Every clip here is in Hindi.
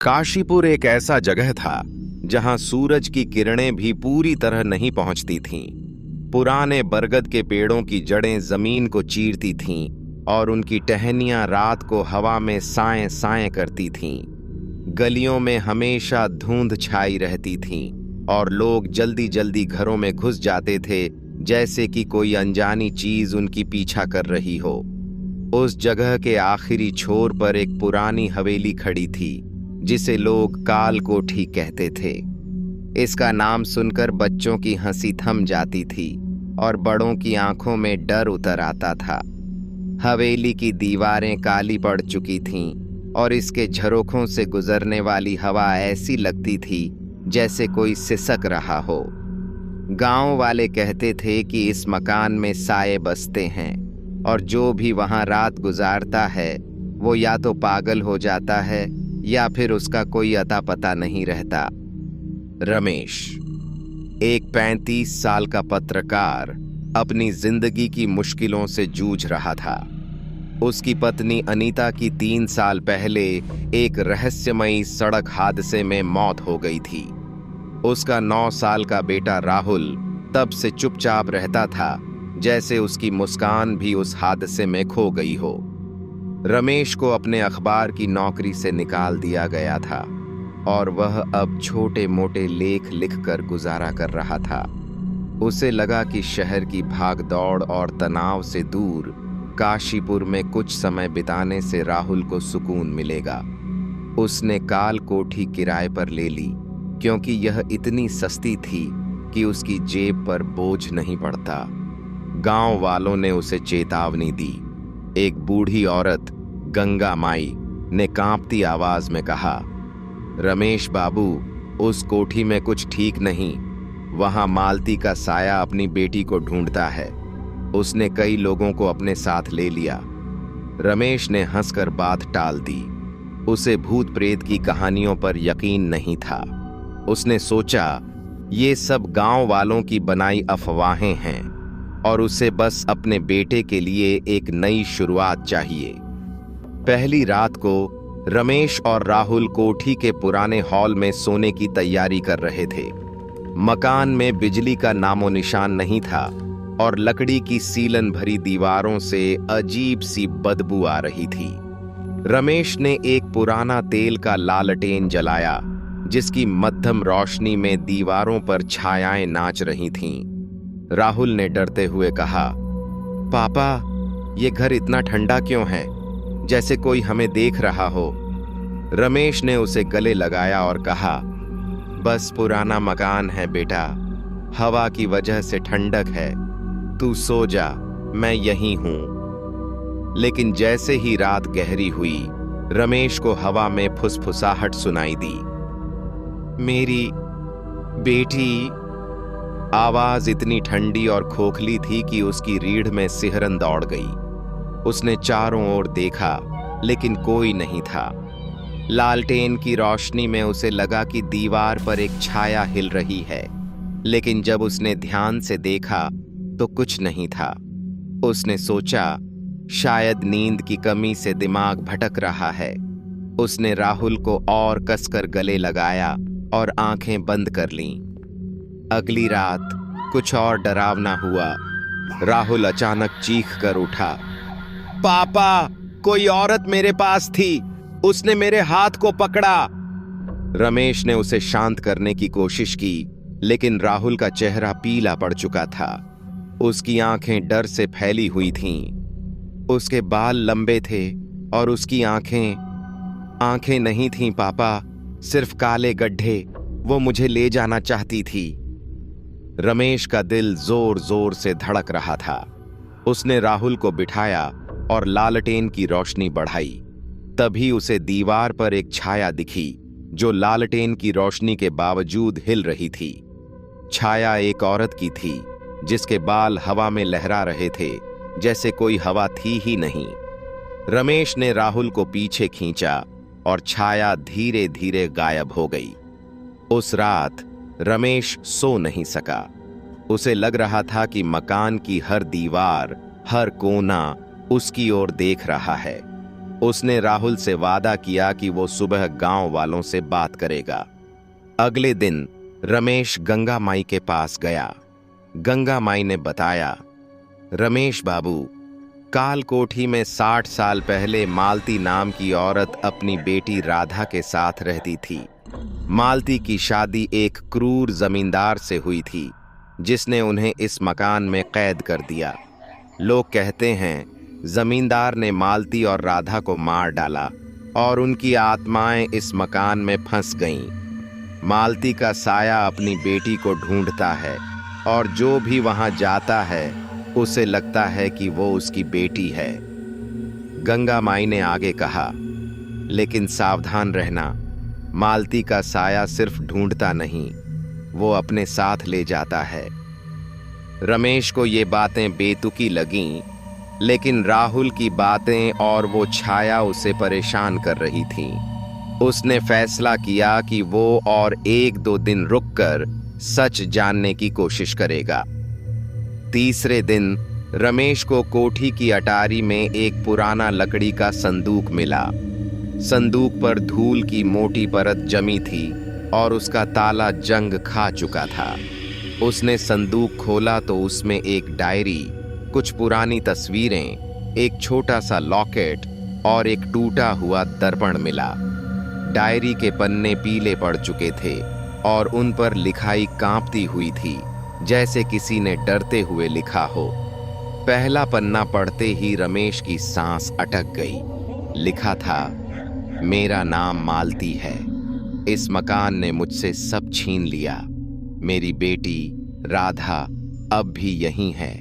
काशीपुर एक ऐसा जगह था जहां सूरज की किरणें भी पूरी तरह नहीं पहुंचती थीं। पुराने बरगद के पेड़ों की जड़ें जमीन को चीरती थीं और उनकी टहनियां रात को हवा में साएं साएं करती थीं। गलियों में हमेशा धुंध छाई रहती थी और लोग जल्दी जल्दी घरों में घुस जाते थे, जैसे कि कोई अनजानी चीज उनकी पीछा कर रही हो। उस जगह के आखिरी छोर पर एक पुरानी हवेली खड़ी थी जिसे लोग काल कोठी कहते थे। इसका नाम सुनकर बच्चों की हंसी थम जाती थी और बड़ों की आंखों में डर उतर आता था। हवेली की दीवारें काली पड़ चुकी थीं और इसके झरोखों से गुजरने वाली हवा ऐसी लगती थी जैसे कोई सिसक रहा हो। गांव वाले कहते थे कि इस मकान में साए बसते हैं और जो भी वहां रात गुजारता है वो या तो पागल हो जाता है या फिर उसका कोई अता पता नहीं रहता। रमेश, एक 35 साल का पत्रकार, अपनी जिंदगी की मुश्किलों से जूझ रहा था। उसकी पत्नी अनीता की 3 साल पहले एक रहस्यमयी सड़क हादसे में मौत हो गई थी। उसका 9 साल का बेटा राहुल तब से चुपचाप रहता था, जैसे उसकी मुस्कान भी उस हादसे में खो गई हो। रमेश को अपने अखबार की नौकरी से निकाल दिया गया था और वह अब छोटे मोटे लेख लिखकर गुजारा कर रहा था। उसे लगा कि शहर की भागदौड़ और तनाव से दूर काशीपुर में कुछ समय बिताने से राहुल को सुकून मिलेगा। उसने काल कोठी किराए पर ले ली, क्योंकि यह इतनी सस्ती थी कि उसकी जेब पर बोझ नहीं पड़ता। गांव वालों ने उसे चेतावनी दी। एक बूढ़ी औरत, गंगा माई, ने कांपती आवाज में कहा, रमेश बाबू, उस कोठी में कुछ ठीक नहीं। वहां मालती का साया अपनी बेटी को ढूंढता है। उसने कई लोगों को अपने साथ ले लिया। रमेश ने हंसकर बात टाल दी। उसे भूत प्रेत की कहानियों पर यकीन नहीं था। उसने सोचा, ये सब गांव वालों की बनाई अफवाहें हैं और उसे बस अपने बेटे के लिए एक नई शुरुआत चाहिए। पहली रात को रमेश और राहुल कोठी के पुराने हॉल में सोने की तैयारी कर रहे थे। मकान में बिजली का नामो निशान नहीं था और लकड़ी की सीलन भरी दीवारों से अजीब सी बदबू आ रही थी। रमेश ने एक पुराना तेल का लालटेन जलाया, जिसकी मध्यम रोशनी में दीवारों पर छायाएं नाच रही थीं। राहुल ने डरते हुए कहा, पापा, ये घर इतना ठंडा क्यों है, जैसे कोई हमें देख रहा हो। रमेश ने उसे गले लगाया और कहा, बस पुराना मकान है बेटा, हवा की वजह से ठंडक है। तू सो जा, मैं यहीं हूं। लेकिन जैसे ही रात गहरी हुई, रमेश को हवा में फुसफुसाहट सुनाई दी। मेरी बेटी। आवाज इतनी ठंडी और खोखली थी कि उसकी रीढ़ में सिहरन दौड़ गई। उसने चारों ओर देखा, लेकिन कोई नहीं था। लालटेन की रोशनी में उसे लगा कि दीवार पर एक छाया हिल रही है, लेकिन जब उसने ध्यान से देखा तो कुछ नहीं था। उसने सोचा, शायद नींद की कमी से दिमाग भटक रहा है। उसने राहुल को और कसकर गले लगाया और आंखें बंद कर लीं। अगली रात कुछ और डरावना हुआ। राहुल अचानक चीख कर उठा, पापा, कोई औरत मेरे पास थी, उसने मेरे हाथ को पकड़ा। रमेश ने उसे शांत करने की कोशिश की, लेकिन राहुल का चेहरा पीला पड़ चुका था। उसकी आंखें डर से फैली हुई थीं। उसके बाल लंबे थे और उसकी आंखें नहीं थीं पापा, सिर्फ काले गड्ढे। वो मुझे ले जाना चाहती थी। रमेश का दिल जोर जोर से धड़क रहा था। उसने राहुल को बिठाया और लालटेन की रोशनी बढ़ाई। तभी उसे दीवार पर एक छाया दिखी, जो लालटेन की रोशनी के बावजूद हिल रही थी। छाया एक औरत की थी, जिसके बाल हवा में लहरा रहे थे, जैसे कोई हवा थी ही नहीं। रमेश ने राहुल को पीछे खींचा और छाया धीरे धीरे गायब हो गई। उस रात रमेश सो नहीं सका। उसे लग रहा था कि मकान की हर दीवार, हर कोना उसकी ओर देख रहा है। उसने राहुल से वादा किया कि वो सुबह गांव वालों से बात करेगा। अगले दिन रमेश गंगा माई के पास गया। गंगा माई ने बताया, रमेश बाबू, कालकोठी में 60 साल पहले मालती नाम की औरत अपनी बेटी राधा के साथ रहती थी। मालती की शादी एक क्रूर जमींदार से हुई थी, जिसने उन्हें इस मकान में कैद कर दिया। लोग कहते हैं जमींदार ने मालती और राधा को मार डाला और उनकी आत्माएं इस मकान में फंस गईं। मालती का साया अपनी बेटी को ढूंढता है और जो भी वहां जाता है उसे लगता है कि वो उसकी बेटी है। गंगा माई ने आगे कहा, लेकिन सावधान रहना, मालती का साया सिर्फ ढूंढता नहीं, वो अपने साथ ले जाता है। रमेश को ये बातें बेतुकी लगीं, लेकिन राहुल की बातें और वो छाया उसे परेशान कर रही थीं। उसने फैसला किया कि वो और 1-2 दिन रुककर सच जानने की कोशिश करेगा। तीसरे दिन रमेश को कोठी की अटारी में एक पुराना लकड़ी का संदूक मिला। संदूक पर धूल की मोटी परत जमी थी और उसका ताला जंग खा चुका था। उसने संदूक खोला तो उसमें एक डायरी, कुछ पुरानी तस्वीरें, एक छोटा सा लॉकेट और एक टूटा हुआ दर्पण मिला। डायरी के पन्ने पीले पड़ चुके थे और उन पर लिखाई कांपती हुई थी, जैसे किसी ने डरते हुए लिखा हो। पहला पन्ना पढ़ते ही रमेश की सांस अटक गई। लिखा था, मेरा नाम मालती है, इस मकान ने मुझसे सब छीन लिया। मेरी बेटी राधा अब भी यहीं है,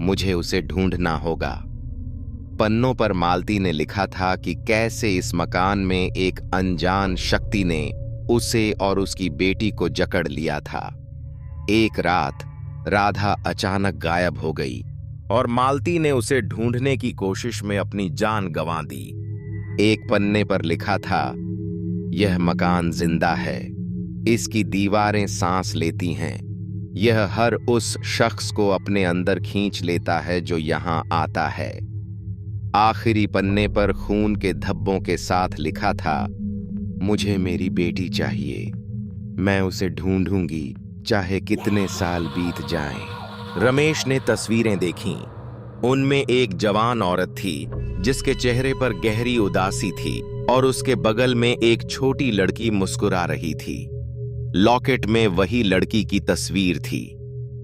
मुझे उसे ढूंढना होगा। पन्नों पर मालती ने लिखा था कि कैसे इस मकान में एक अनजान शक्ति ने उसे और उसकी बेटी को जकड़ लिया था। एक रात राधा अचानक गायब हो गई और मालती ने उसे ढूंढने की कोशिश में अपनी जान गंवा दी। एक पन्ने पर लिखा था, यह मकान जिंदा है, इसकी दीवारें सांस लेती हैं, यह हर उस शख्स को अपने अंदर खींच लेता है जो यहां आता है। आखिरी पन्ने पर खून के धब्बों के साथ लिखा था, मुझे मेरी बेटी चाहिए, मैं उसे ढूंढूंगी चाहे कितने साल बीत जाएं। रमेश ने तस्वीरें देखीं। उनमें एक जवान औरत थी जिसके चेहरे पर गहरी उदासी थी और उसके बगल में एक छोटी लड़की मुस्कुरा रही थी। लॉकेट में वही लड़की की तस्वीर थी।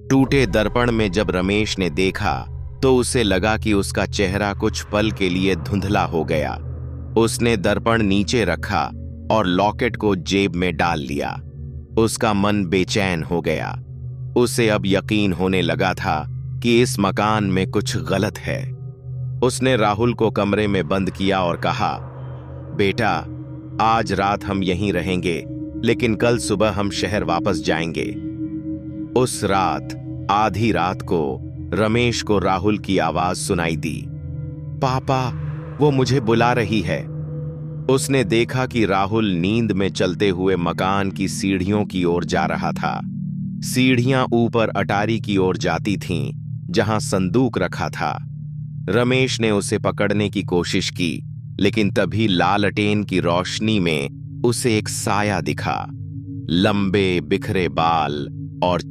टूटे दर्पण में जब रमेश ने देखा तो उसे लगा कि उसका चेहरा कुछ पल के लिए धुंधला हो गया। उसने दर्पण नीचे रखा और लॉकेट को जेब में डाल लिया। उसका मन बेचैन हो गया। उसे अब यकीन होने लगा था कि इस मकान में कुछ गलत है। उसने राहुल को कमरे में बंद किया और कहा, बेटा, आज रात हम यहीं रहेंगे, लेकिन कल सुबह हम शहर वापस जाएंगे। उस रात आधी रात को रमेश को राहुल की आवाज सुनाई दी, पापा, वो मुझे बुला रही है। उसने देखा कि राहुल नींद में चलते हुए मकान की सीढ़ियों की ओर जा रहा था। सीढ़ियां ऊपर अटारी की ओर जाती थीं, जहां संदूक रखा था। रमेश ने उसे पकड़ने की कोशिश की, लेकिन तभी लालटेन की रोशनी में उसे एक साया दिखा। लंबे बिखरे बाल और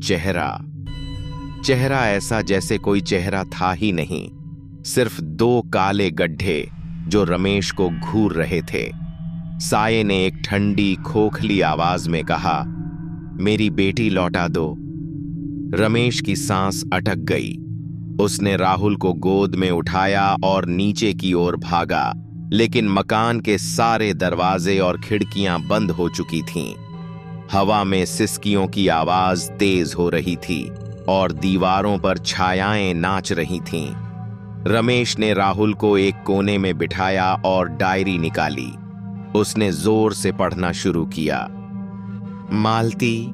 चेहरा ऐसा जैसे कोई चेहरा था ही नहीं, सिर्फ 2 काले गड्ढे जो रमेश को घूर रहे थे। साये ने एक ठंडी खोखली आवाज में कहा, मेरी बेटी लौटा दो। रमेश की सांस अटक गई। उसने राहुल को गोद में उठाया और नीचे की ओर भागा, लेकिन मकान के सारे दरवाजे और खिड़कियां बंद हो चुकी थीं। हवा में सिसकियों की आवाज तेज हो रही थी और दीवारों पर छायाएं नाच रही थीं। रमेश ने राहुल को एक कोने में बिठाया और डायरी निकाली। उसने जोर से पढ़ना शुरू किया। मालती,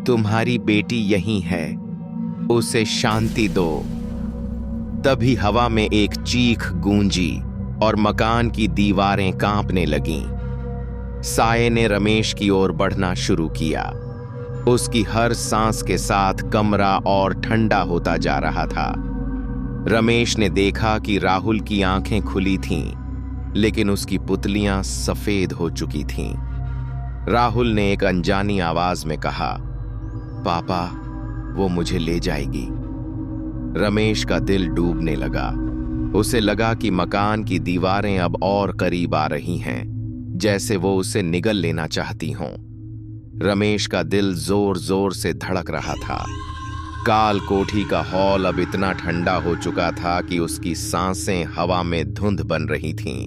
तुम्हारी बेटी यहीं है, उसे शांति दो। तभी हवा में एक चीख गूंजी और मकान की दीवारें कांपने लगीं। साये ने रमेश की ओर बढ़ना शुरू किया। उसकी हर सांस के साथ कमरा और ठंडा होता जा रहा था। रमेश ने देखा कि राहुल की आंखें खुली थीं, लेकिन उसकी पुतलियां सफेद हो चुकी थीं। राहुल ने एक अनजानी आवाज में कहा, पापा, वो मुझे ले जाएगी। रमेश का दिल डूबने लगा। उसे लगा कि मकान की दीवारें अब और करीब आ रही हैं, जैसे वो उसे निगल लेना चाहती हों। रमेश का दिल जोर जोर से धड़क रहा था। काल कोठी का हॉल अब इतना ठंडा हो चुका था कि उसकी सांसें हवा में धुंध बन रही थीं।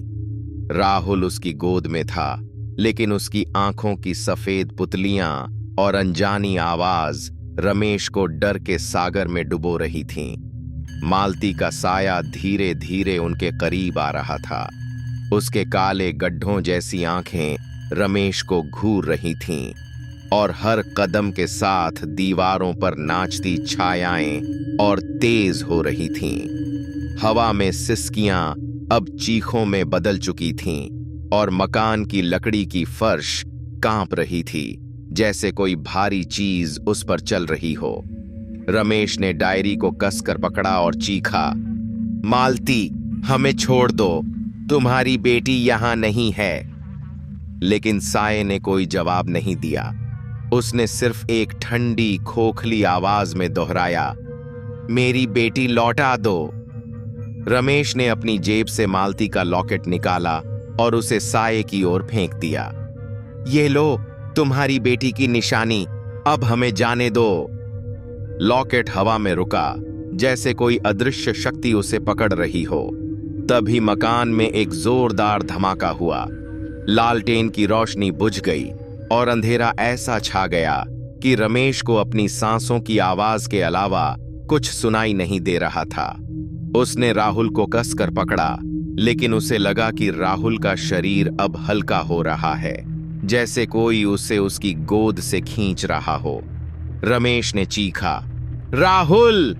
राहुल उसकी गोद में था, लेकिन उसकी आंखों की सफेद पुतलियां और अनजानी आवाज रमेश को डर के सागर में डुबो रही थीं। मालती का साया धीरे धीरे उनके करीब आ रहा था। उसके काले गड्ढों जैसी आंखें रमेश को घूर रही थीं और हर कदम के साथ दीवारों पर नाचती छायाएं और तेज हो रही थीं। हवा में सिसकियां अब चीखों में बदल चुकी थीं और मकान की लकड़ी की फर्श कांप रही थी, जैसे कोई भारी चीज उस पर चल रही हो। रमेश ने डायरी को कसकर पकड़ा और चीखा, मालती, हमें छोड़ दो, तुम्हारी बेटी यहां नहीं है। लेकिन साये ने कोई जवाब नहीं दिया। उसने सिर्फ एक ठंडी खोखली आवाज में दोहराया, मेरी बेटी लौटा दो। रमेश ने अपनी जेब से मालती का लॉकेट निकाला और उसे साये की ओर फेंक दिया। ये लो, तुम्हारी बेटी की निशानी, अब हमें जाने दो। लॉकेट हवा में रुका, जैसे कोई अदृश्य शक्ति उसे पकड़ रही हो। तभी मकान में एक जोरदार धमाका हुआ। लालटेन की रोशनी बुझ गई और अंधेरा ऐसा छा गया कि रमेश को अपनी सांसों की आवाज के अलावा कुछ सुनाई नहीं दे रहा था। उसने राहुल को कसकर पकड़ा, लेकिन उसे लगा कि राहुल का शरीर अब हल्का हो रहा है, जैसे कोई उसे उसकी गोद से खींच रहा हो। रमेश ने चीखा, राहुल!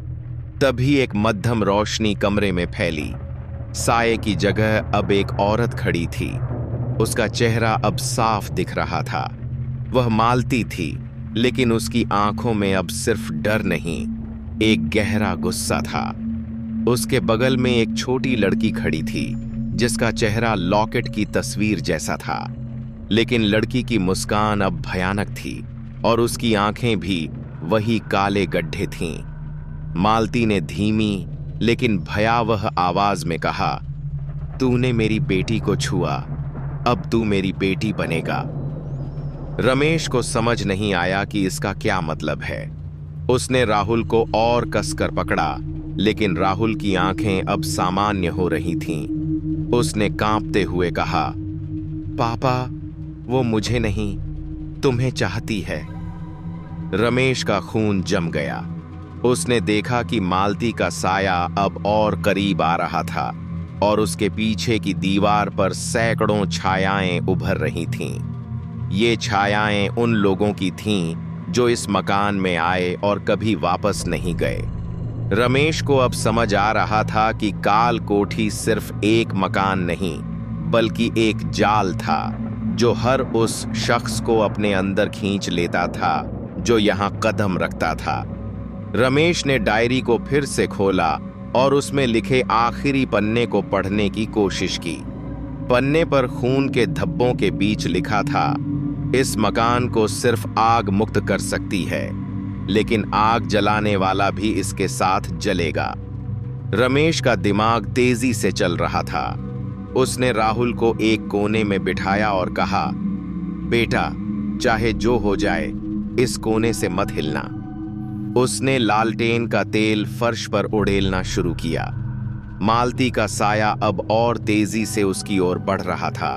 तभी एक मध्यम रोशनी कमरे में फैली। साये की जगह अब एक औरत खड़ी थी। उसका चेहरा अब साफ दिख रहा था। वह मालती थी, लेकिन उसकी आंखों में अब सिर्फ डर नहीं, एक गहरा गुस्सा था। उसके बगल में एक छोटी लड़की खड़ी थी, जिसका चेहरा लॉकेट की तस्वीर जैसा था, लेकिन लड़की की मुस्कान अब भयानक थी और उसकी आंखें भी वही काले गड्ढे थीं। मालती ने धीमी लेकिन भयावह आवाज में कहा, तूने मेरी बेटी को छुआ, अब तू मेरी बेटी बनेगा। रमेश को समझ नहीं आया कि इसका क्या मतलब है। उसने राहुल को और कसकर पकड़ा, लेकिन राहुल की आंखें अब सामान्य हो रही थीं। उसने कांपते हुए कहा, पापा, वो मुझे नहीं, तुम्हें चाहती है। रमेश का खून जम गया। उसने देखा कि मालती का साया अब और करीब आ रहा था और उसके पीछे की दीवार पर सैकड़ों छायाएं उभर रही थीं। ये छायाएं उन लोगों की थीं जो इस मकान में आए और कभी वापस नहीं गए। रमेश को अब समझ आ रहा था कि काल कोठी सिर्फ एक मकान नहीं, बल्कि एक जाल था जो हर उस शख्स को अपने अंदर खींच लेता था जो यहाँ कदम रखता था। रमेश ने डायरी को फिर से खोला और उसमें लिखे आखिरी पन्ने को पढ़ने की कोशिश की। पन्ने पर खून के धब्बों के बीच लिखा था, इस मकान को सिर्फ आग मुक्त कर सकती है, लेकिन आग जलाने वाला भी इसके साथ जलेगा। रमेश का दिमाग तेजी से चल रहा था। उसने राहुल को एक कोने में बिठाया और कहा, बेटा, चाहे जो हो जाए, इस कोने से मत हिलना। उसने लालटेन का तेल फर्श पर उड़ेलना शुरू किया। मालती का साया अब और तेजी से उसकी ओर बढ़ रहा था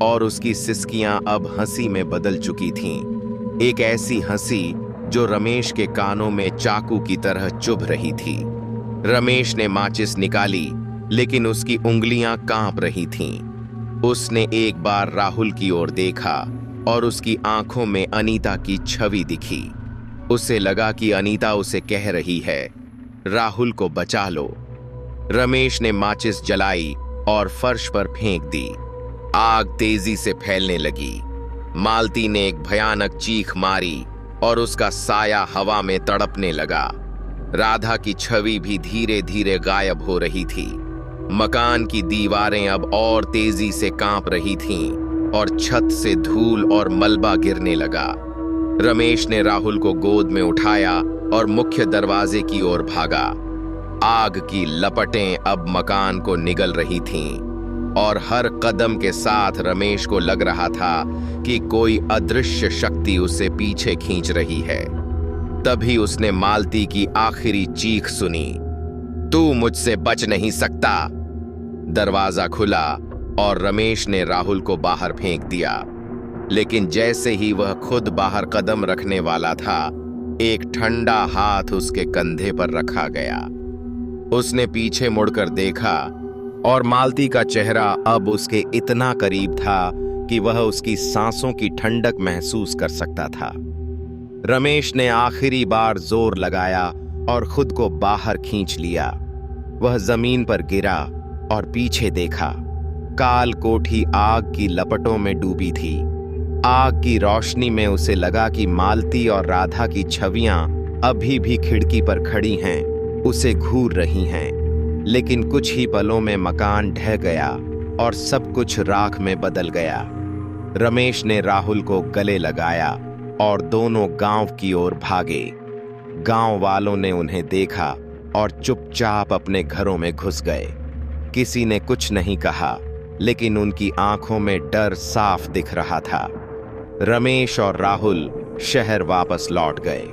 और उसकी सिसकियां अब हंसी में बदल चुकी थीं, एक ऐसी हंसी जो रमेश के कानों में चाकू की तरह चुभ रही थी। रमेश ने माचिस निकाली, लेकिन उसकी उंगलियां कांप रही थीं। उसने एक बार राहुल की ओर देखा और उसकी आंखों में अनीता की छवि दिखी। उसे लगा कि अनीता उसे कह रही है, राहुल को बचा लो। रमेश ने माचिस जलाई और फर्श पर फेंक दी। आग तेजी से फैलने लगी। मालती ने एक भयानक चीख मारी और उसका साया हवा में तड़पने लगा। राधा की छवि भी धीरे धीरे गायब हो रही थी। मकान की दीवारें अब और तेजी से कांप रही थीं और छत से धूल और मलबा गिरने लगा। रमेश ने राहुल को गोद में उठाया और मुख्य दरवाजे की ओर भागा। आग की लपटें अब मकान को निगल रही थीं और हर कदम के साथ रमेश को लग रहा था कि कोई अदृश्य शक्ति उसे पीछे खींच रही है। तभी उसने मालती की आखिरी चीख सुनी, तू मुझसे बच नहीं सकता। दरवाजा खुला और रमेश ने राहुल को बाहर फेंक दिया, लेकिन जैसे ही वह खुद बाहर कदम रखने वाला था, एक ठंडा हाथ उसके कंधे पर रखा गया। उसने पीछे मुड़कर देखा और मालती का चेहरा अब उसके इतना करीब था कि वह उसकी सांसों की ठंडक महसूस कर सकता था। रमेश ने आखिरी बार जोर लगाया और खुद को बाहर खींच लिया। वह जमीन पर गिरा और पीछे देखा। काल कोठी आग की लपटों में डूबी थी। आग की रोशनी में उसे लगा कि मालती और राधा की छवियां अभी भी खिड़की पर खड़ी हैं, उसे घूर रही हैं। लेकिन कुछ ही पलों में मकान ढह गया और सब कुछ राख में बदल गया। रमेश ने राहुल को गले लगाया और दोनों गांव की ओर भागे। गांव वालों ने उन्हें देखा और चुपचाप अपने घरों में घुस गए। किसी ने कुछ नहीं कहा, लेकिन उनकी आंखों में डर साफ दिख रहा था। रमेश और राहुल शहर वापस लौट गए।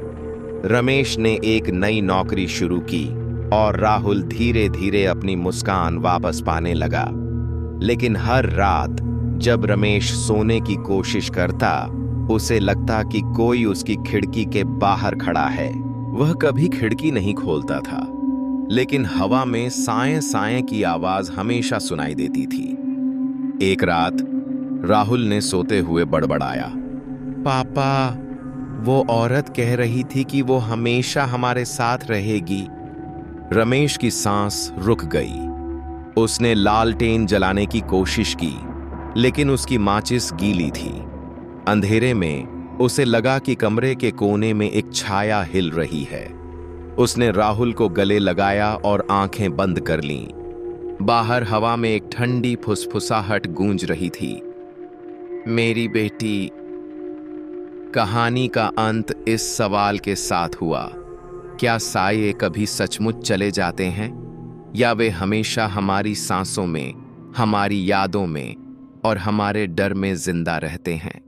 रमेश ने एक नई नौकरी शुरू की और राहुल धीरे धीरे अपनी मुस्कान वापस पाने लगा। लेकिन हर रात जब रमेश सोने की कोशिश करता, उसे लगता कि कोई उसकी खिड़की के बाहर खड़ा है। वह कभी खिड़की नहीं खोलता था, लेकिन हवा में साएं साएं की आवाज हमेशा सुनाई देती थी। एक रात राहुल ने सोते हुए बड़बड़ाया, पापा, वो औरत कह रही थी कि वो हमेशा हमारे साथ रहेगी। रमेश की सांस रुक गई। उसने लालटेन जलाने की कोशिश की, लेकिन उसकी माचिस गीली थी। अंधेरे में उसे लगा कि कमरे के कोने में एक छाया हिल रही है। उसने राहुल को गले लगाया और आंखें बंद कर लीं। बाहर हवा में एक ठंडी फुसफुसाहट गूंज रही थी। मेरी बेटी। कहानी का अंत इस सवाल के साथ हुआ, क्या साये कभी सचमुच चले जाते हैं, या वे हमेशा हमारी सांसों में, हमारी यादों में और हमारे डर में जिंदा रहते हैं?